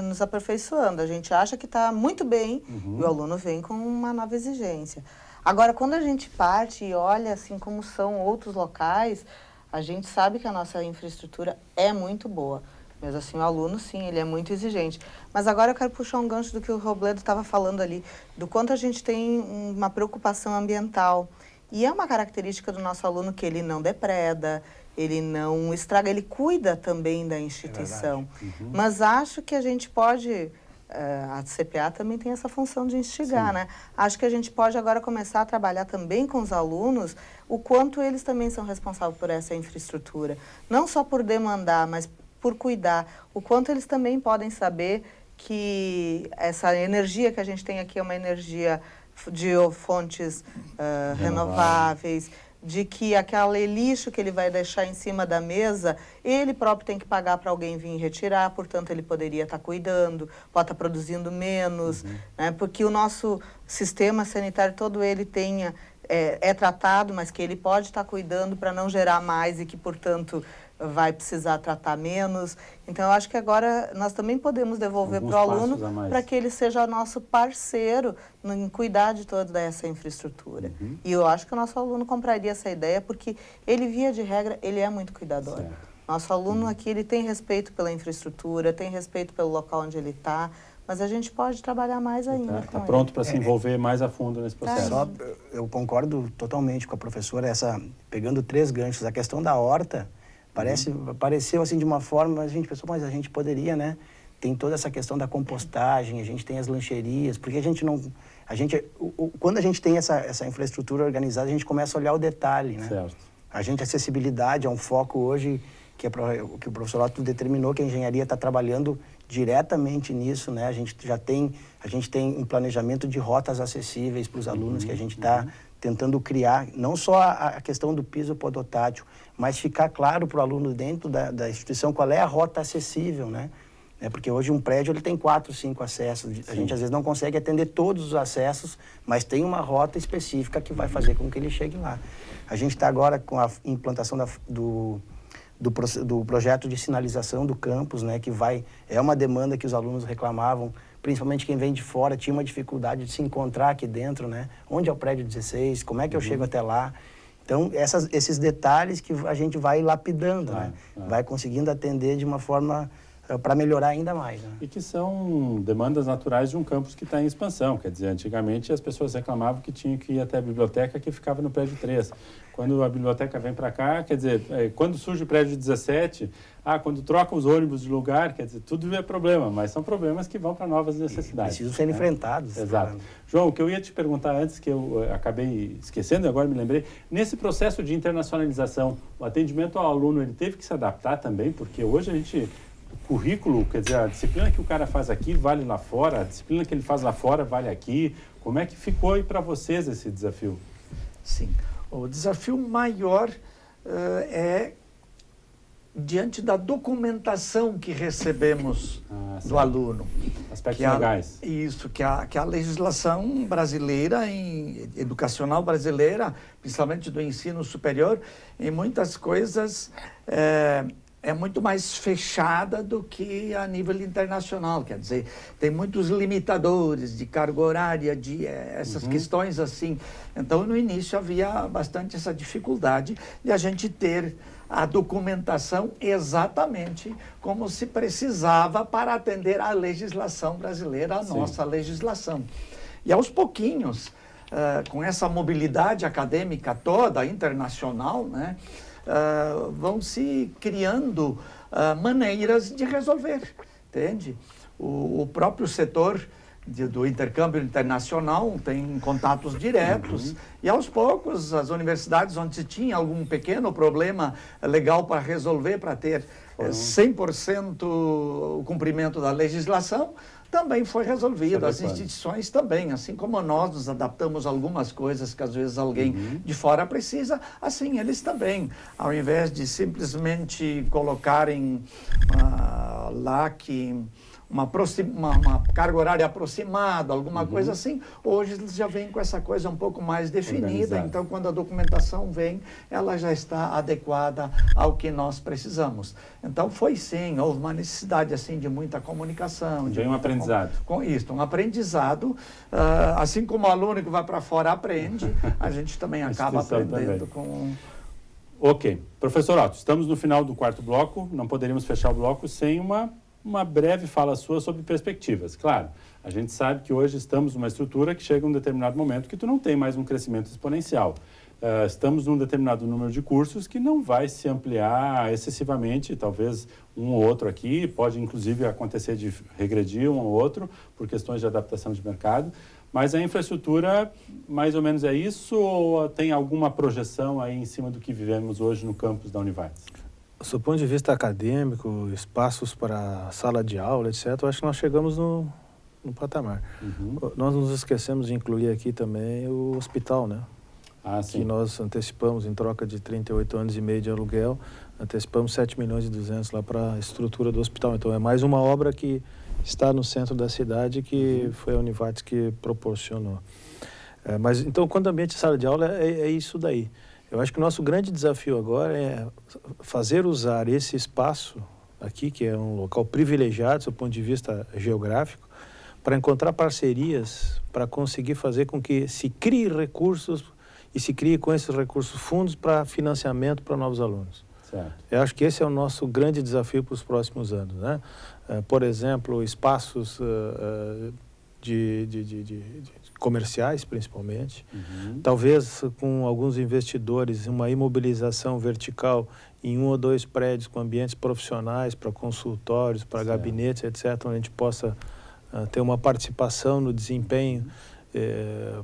nos aperfeiçoando. A gente acha que está muito bem e o aluno vem com uma nova exigência. Agora, quando a gente parte e olha assim como são outros locais, a gente sabe que a nossa infraestrutura é muito boa. Mas assim, o aluno, sim, ele é muito exigente. Mas agora eu quero puxar um gancho do que o Robledo estava falando ali, do quanto a gente tem uma preocupação ambiental. E é uma característica do nosso aluno que ele não depreda, ele não estraga, ele cuida também da instituição. Mas acho que a gente pode, a CPA também tem essa função de instigar, né? Acho que a gente pode agora começar a trabalhar também com os alunos o quanto eles também são responsáveis por essa infraestrutura. Não só por demandar, mas por cuidar. O quanto eles também podem saber que essa energia que a gente tem aqui é uma energia de fontes renováveis, de que aquele lixo que ele vai deixar em cima da mesa, ele próprio tem que pagar para alguém vir retirar, portanto ele poderia estar cuidando, pode estar produzindo menos, né? Porque o nosso sistema sanitário todo ele é tratado, mas que ele pode estar cuidando para não gerar mais e que, portanto, vai precisar tratar menos. Então, eu acho que agora nós também podemos devolver para o aluno para que ele seja nosso parceiro em cuidar de toda essa infraestrutura. E eu acho que o nosso aluno compraria essa ideia porque ele, via de regra, ele é muito cuidador. Nosso aluno aqui, ele tem respeito pela infraestrutura, tem respeito pelo local onde ele está, mas a gente pode trabalhar mais ainda. Está pronto para se envolver mais a fundo nesse processo. Eu concordo totalmente com a professora, pegando 3 ganchos. A questão da horta, pareceu assim de uma forma, mas a gente pensou, mas a gente poderia, né? Tem toda essa questão da compostagem, a gente tem as lancherias, porque a gente não... quando a gente tem essa infraestrutura organizada, a gente começa a olhar o detalhe, né? Certo. A acessibilidade é um foco hoje que o professor Otto determinou que a engenharia está trabalhando diretamente nisso, né? A gente tem um planejamento de rotas acessíveis para os alunos que a gente está tentando criar, não só a questão do piso podotátil, mas ficar claro para o aluno dentro da instituição qual é a rota acessível, né? Porque hoje um prédio ele tem 4, 5 acessos. A gente às vezes não consegue atender todos os acessos, mas tem uma rota específica que vai fazer com que ele chegue lá. A gente está agora com a implantação do projeto de sinalização do campus, né? Que é uma demanda que os alunos reclamavam, principalmente quem vem de fora, tinha uma dificuldade de se encontrar aqui dentro, né? Onde é o prédio 16, como é que eu chego até lá? Então, esses detalhes que a gente vai lapidando, né? Vai conseguindo atender de uma forma para melhorar ainda mais. Né? E que são demandas naturais de um campus que está em expansão. Quer dizer, antigamente as pessoas reclamavam que tinham que ir até a biblioteca que ficava no prédio 3. Quando a biblioteca vem para cá, quer dizer, quando surge o prédio 17, quando trocam os ônibus de lugar, quer dizer, tudo é problema, mas são problemas que vão para novas necessidades. Precisam ser enfrentados. Exato. João, o que eu ia te perguntar antes, que eu acabei esquecendo e agora me lembrei, nesse processo de internacionalização, o atendimento ao aluno, ele teve que se adaptar também, porque hoje o currículo, quer dizer, a disciplina que o cara faz aqui vale lá fora, a disciplina que ele faz lá fora vale aqui. Como é que ficou aí para vocês esse desafio? Sim. O desafio maior é diante da documentação que recebemos do aluno. Aspectos legais. Isso, que a legislação brasileira, educacional brasileira, principalmente do ensino superior, em muitas coisas é muito mais fechada do que a nível internacional, quer dizer, tem muitos limitadores de carga horária, de essas questões assim. Então, no início havia bastante essa dificuldade de a gente ter a documentação exatamente como se precisava para atender à legislação brasileira, a nossa legislação. E aos pouquinhos, com essa mobilidade acadêmica toda, internacional, né, vão se criando maneiras de resolver, entende? O próprio setor do intercâmbio internacional tem contatos diretos e aos poucos as universidades onde se tinha algum pequeno problema legal para resolver, para ter 100% o cumprimento da legislação, também foi resolvido. As instituições também, assim como nós nos adaptamos a algumas coisas que às vezes alguém de fora precisa, assim eles também, ao invés de simplesmente colocarem lá que uma carga horária aproximada, alguma coisa assim, hoje eles já vêm com essa coisa um pouco mais definida, então quando a documentação vem, ela já está adequada ao que nós precisamos. Então foi sim, houve uma necessidade assim de muita comunicação. Vem um aprendizado. Com isso, um aprendizado, assim como o aluno que vai para fora aprende, a gente também acaba aprendendo com... Ok. Professor Otto, estamos no final do quarto bloco, não poderíamos fechar o bloco sem uma breve fala sua sobre perspectivas. Claro, a gente sabe que hoje estamos numa estrutura que chega a um determinado momento que tu não tem mais um crescimento exponencial. Estamos num determinado número de cursos que não vai se ampliar excessivamente, talvez um ou outro aqui, pode inclusive acontecer de regredir um ou outro por questões de adaptação de mercado, mas a infraestrutura mais ou menos é isso ou tem alguma projeção aí em cima do que vivemos hoje no campus da Univates? Do ponto de vista acadêmico, espaços para sala de aula, etc., eu acho que nós chegamos no patamar. Nós nos esquecemos de incluir aqui também o hospital, né? Sim. Que nós antecipamos em troca de 38 anos e meio de aluguel, antecipamos 7 milhões e 200 lá para a estrutura do hospital. Então é mais uma obra que está no centro da cidade que foi a Univates que proporcionou. Mas então, quando o ambiente de sala de aula é isso daí. Eu acho que o nosso grande desafio agora é fazer usar esse espaço aqui, que é um local privilegiado do ponto de vista geográfico, para encontrar parcerias, para conseguir fazer com que se crie recursos e se crie com esses recursos fundos para financiamento para novos alunos. Certo. Eu acho que esse é o nosso grande desafio para os próximos anos, né? Por exemplo, espaços de comerciais, principalmente. Talvez com alguns investidores, uma imobilização vertical em 1 ou 2 prédios com ambientes profissionais para consultórios, para gabinetes, etc., onde a gente possa ter uma participação no desempenho,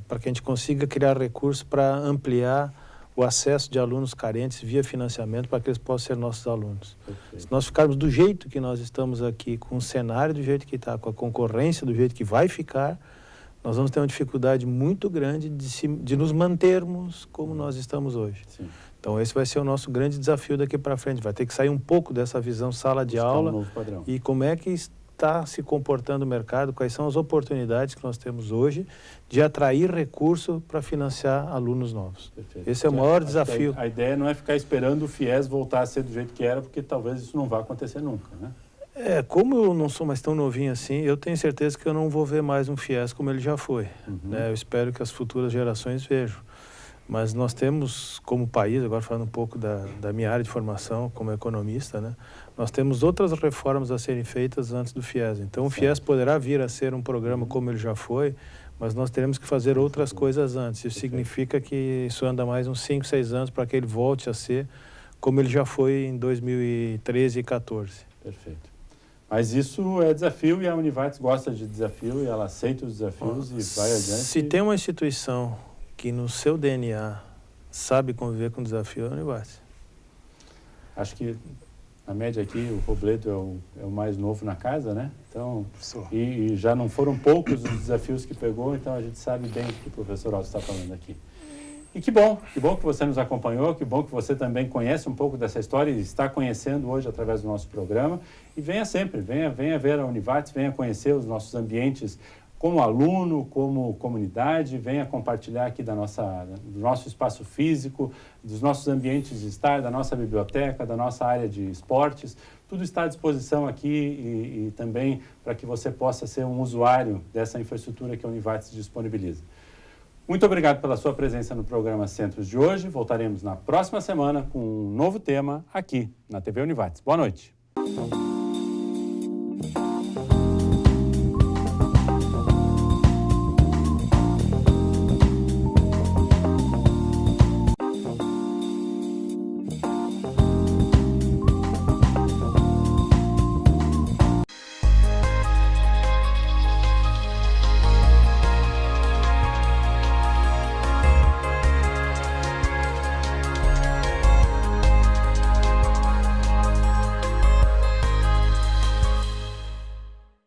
para que a gente consiga criar recursos para ampliar o acesso de alunos carentes via financiamento para que eles possam ser nossos alunos. Perfeito. Se nós ficarmos do jeito que nós estamos aqui, com o cenário do jeito que está, com a concorrência do jeito que vai ficar, nós vamos ter uma dificuldade muito grande de nos mantermos como nós estamos hoje. Sim. Então esse vai ser o nosso grande desafio daqui para frente. Vai ter que sair um pouco dessa visão sala de aula novo padrão. E como é que está se comportando o mercado, quais são as oportunidades que nós temos hoje de atrair recurso para financiar alunos novos. Perfeito. Esse é o maior desafio. A ideia não é ficar esperando o FIES voltar a ser do jeito que era, porque talvez isso não vá acontecer nunca, né? Como eu não sou mais tão novinho assim, eu tenho certeza que eu não vou ver mais um FIES como ele já foi. Né? Eu espero que as futuras gerações vejam. Mas nós temos, como país, agora falando um pouco da minha área de formação como economista, né? Nós temos outras reformas a serem feitas antes do FIES. Então, o FIES poderá vir a ser um programa como ele já foi, mas nós teremos que fazer outras coisas antes. Isso significa que isso anda mais uns 5, 6 anos para que ele volte a ser como ele já foi em 2013 e 2014. Perfeito. Mas isso é desafio e a Univates gosta de desafio e ela aceita os desafios e vai adiante. Se tem uma instituição que no seu DNA sabe conviver com desafio, é a Univates. Acho que a média aqui, o Robledo é o mais novo na casa, né? Então, e já não foram poucos os desafios que pegou, então a gente sabe bem o que o professor Otto está falando aqui. E que bom que você nos acompanhou, que bom que você também conhece um pouco dessa história e está conhecendo hoje através do nosso programa. E venha sempre, venha ver a Univates, venha conhecer os nossos ambientes como aluno, como comunidade, venha compartilhar aqui do nosso espaço físico, dos nossos ambientes de estar, da nossa biblioteca, da nossa área de esportes. Tudo está à disposição aqui e também para que você possa ser um usuário dessa infraestrutura que a Univates disponibiliza. Muito obrigado pela sua presença no programa Centros de hoje. Voltaremos na próxima semana com um novo tema aqui na TV Univates. Boa noite.